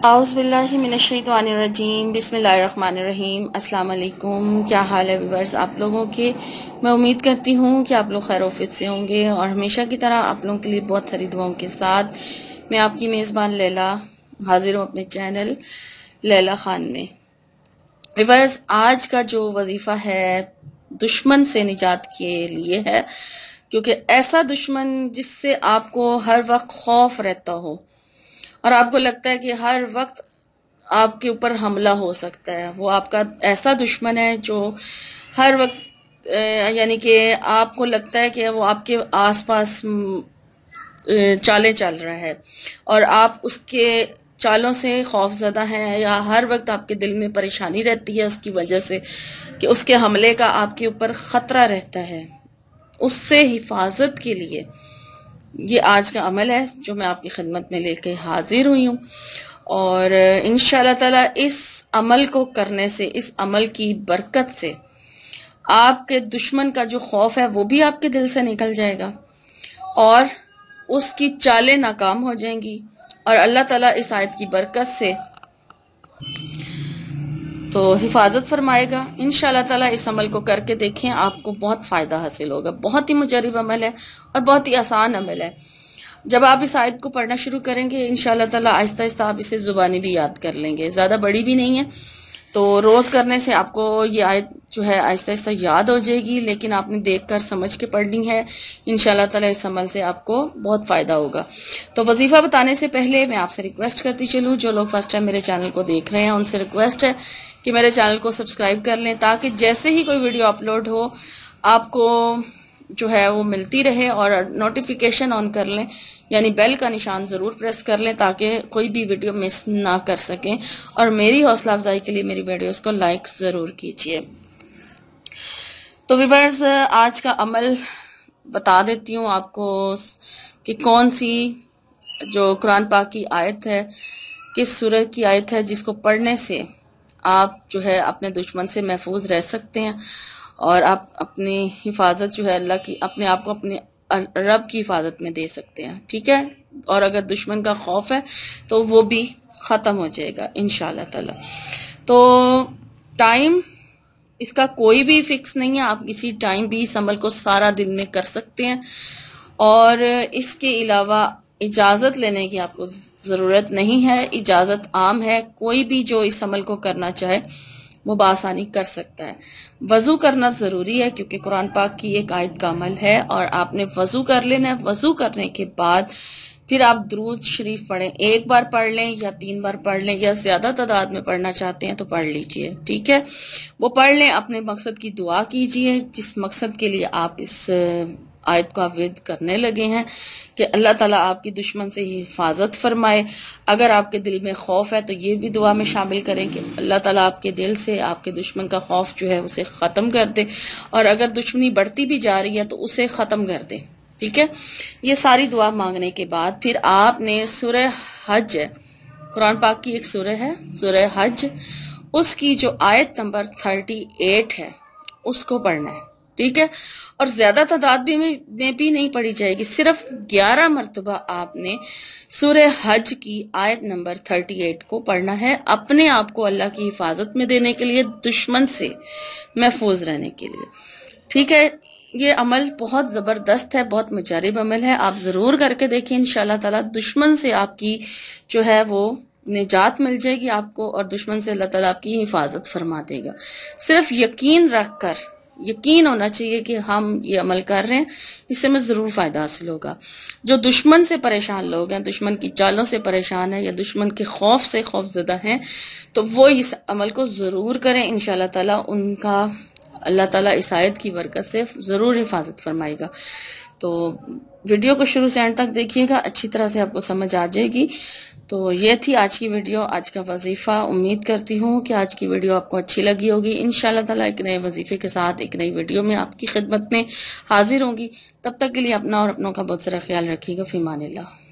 اعوذ باللہ من الشیطان الرجیم، بسم اللہ الرحمن الرحیم۔ السلام علیکم، کیا حال ہے ویورز آپ لوگوں کے؟ میں امید کرتی ہوں کہ آپ لوگ خیر و عافیت سے ہوں گے، اور ہمیشہ کی طرح آپ لوگوں کے لیے بہت ساری دعاؤں کے ساتھ میں آپ کی میزبان لیلا حاضر ہوں اپنے چینل لیلا خان میں۔ ویورز، آج کا جو وظیفہ ہے دشمن سے نجات کے لیے ہے، کیونکہ ایسا دشمن جس سے آپ کو ہر وقت خوف رہتا ہو اور آپ کو لگتا ہے کہ ہر وقت آپ کے اوپر حملہ ہو سکتا ہے، وہ آپ کا ایسا دشمن ہے جو ہر وقت یعنی کہ آپ کو لگتا ہے کہ وہ آپ کے آس پاس چالیں چل رہا ہے اور آپ اس کے چالوں سے خوف زدہ ہیں، یا ہر وقت آپ کے دل میں پریشانی رہتی ہے اس کی وجہ سے کہ اس کے حملے کا آپ کے اوپر خطرہ رہتا ہے۔ اس سے حفاظت کے لیے یہ آج کا عمل ہے جو میں آپ کی خدمت میں لے کے حاضر ہوئی ہوں، اور انشاءاللہ تعالی اس عمل کو کرنے سے، اس عمل کی برکت سے آپ کے دشمن کا جو خوف ہے وہ بھی آپ کے دل سے نکل جائے گا اور اس کی چالیں ناکام ہو جائیں گی، اور اللہ تعالیٰ اس آیت کی برکت سے تو حفاظت فرمائے گا۔ انشاءاللہ تعالیٰ اس عمل کو کر کے دیکھیں، آپ کو بہت فائدہ حاصل ہوگا۔ بہت ہی مجرب عمل ہے اور بہت ہی آسان عمل ہے۔ جب آپ اس آیت کو پڑھنا شروع کریں گے انشاءاللہ تعالیٰ آہستہ آہستہ آپ اسے زبانی بھی یاد کر لیں گے، زیادہ بڑی بھی نہیں ہے، تو روز کرنے سے آپ کو یہ آیت جو ہے آہستہ آہستہ یاد ہو جائے گی، لیکن آپ نے دیکھ کر سمجھ کے پڑھنی ہے۔ انشاءاللہ تعالیٰ اس عمل سے آپ کو بہت فائدہ ہوگا۔ تو وظیفہ بتانے سے پہلے میں آپ سے ریکویسٹ کرتی چلوں، جو لوگ فرسٹ ٹائم میرے چینل کو دیکھ رہے ہیں ان سے ریکویسٹ ہے کہ میرے چینل کو سبسکرائب کر لیں، تاکہ جیسے ہی کوئی ویڈیو اپلوڈ ہو آپ کو جو ہے وہ ملتی رہے، اور نوٹیفیکیشن آن کر لیں، یعنی بیل کا نشان ضرور پریس کر لیں تاکہ کوئی بھی ویڈیو مس نہ کر سکیں، اور میری حوصلہ افزائی کے لیے میری ویڈیوز کو لائک ضرور کیجیے۔ تو ویورز، آج کا عمل بتا دیتی ہوں آپ کو کہ کون سی جو قرآن پاک کی آیت ہے، کس سورت کی آیت ہے جس کو پڑھنے سے آپ جو ہے اپنے دشمن سے محفوظ رہ سکتے ہیں، اور آپ اپنی حفاظت جو ہے اللہ کی، اپنے آپ کو اپنے رب کی حفاظت میں دے سکتے ہیں، ٹھیک ہے؟ اور اگر دشمن کا خوف ہے تو وہ بھی ختم ہو جائے گا انشاءاللہ تعالی۔ تو ٹائم اس کا کوئی بھی فکس نہیں ہے، آپ کسی ٹائم بھی اس عمل کو سارا دن میں کر سکتے ہیں، اور اس کے علاوہ اجازت لینے کی آپ کو ضرورت نہیں ہے۔ اجازت عام ہے، کوئی بھی جو اس عمل کو کرنا چاہے وہ بآسانی کر سکتا ہے۔ وضو کرنا ضروری ہے کیونکہ قرآن پاک کی ایک آیت کا عمل ہے، اور آپ نے وضو کر لینا ہے۔ وضو کرنے کے بعد پھر آپ درود شریف پڑھیں، ایک بار پڑھ لیں یا 3 بار پڑھ لیں، یا زیادہ تعداد میں پڑھنا چاہتے ہیں تو پڑھ لیجئے، ٹھیک ہے؟ وہ پڑھ لیں، اپنے مقصد کی دعا کیجئے جس مقصد کے لیے آپ اس آیت کو ورد کرنے لگے ہیں، کہ اللہ تعالیٰ آپ کی دشمن سے حفاظت فرمائے۔ اگر آپ کے دل میں خوف ہے تو یہ بھی دعا میں شامل کریں کہ اللہ تعالیٰ آپ کے دل سے آپ کے دشمن کا خوف جو ہے اسے ختم کر دے، اور اگر دشمنی بڑھتی بھی جا رہی ہے تو اسے ختم کر دے، ٹھیک ہے؟ یہ ساری دعا مانگنے کے بعد پھر آپ نے سورہ حج ہے، قرآن پاک کی ایک سورہ ہے سورہ حج، اس کی جو آیت نمبر 38 ہے اس کو پڑھنا ہے، ٹھیک ہے؟ اور زیادہ تعداد میں بھی نہیں پڑھی جائے گی، صرف 11 مرتبہ آپ نے سورہ حج کی آیت نمبر 38 کو پڑھنا ہے، اپنے آپ کو اللہ کی حفاظت میں دینے کے لیے، دشمن سے محفوظ رہنے کے لیے، ٹھیک ہے؟ یہ عمل بہت زبردست ہے، بہت مجرب عمل ہے، آپ ضرور کر کے دیکھیں، انشاءاللہ تعالی دشمن سے آپ کی جو ہے وہ نجات مل جائے گی آپ کو، اور دشمن سے اللہ تعالیٰ آپ کی حفاظت فرما دے گا۔ صرف یقین رکھ کر، یقین ہونا چاہیے کہ ہم یہ عمل کر رہے ہیں، اس سے ہمیں ضرور فائدہ حاصل ہوگا۔ جو دشمن سے پریشان لوگ ہیں، دشمن کی چالوں سے پریشان ہیں، یا دشمن کے خوف سے خوف زدہ ہیں، تو وہ اس عمل کو ضرور کریں، انشاءاللہ تعالیٰ ان کا اللہ تعالیٰ اس آیت کی برکت سے ضرور حفاظت فرمائے گا۔ تو ویڈیو کو شروع سے اینڈ تک دیکھیے گا، اچھی طرح سے آپ کو سمجھ آ جائے گی۔ تو یہ تھی آج کی ویڈیو، آج کا وظیفہ۔ امید کرتی ہوں کہ آج کی ویڈیو آپ کو اچھی لگی ہوگی۔ انشاءاللہ تعالیٰ ایک نئے وظیفے کے ساتھ ایک نئی ویڈیو میں آپ کی خدمت میں حاضر ہوں گی۔ تب تک کے لیے اپنا اور اپنوں کا بہت سارا خیال رکھیے گا۔ فی امان اللہ۔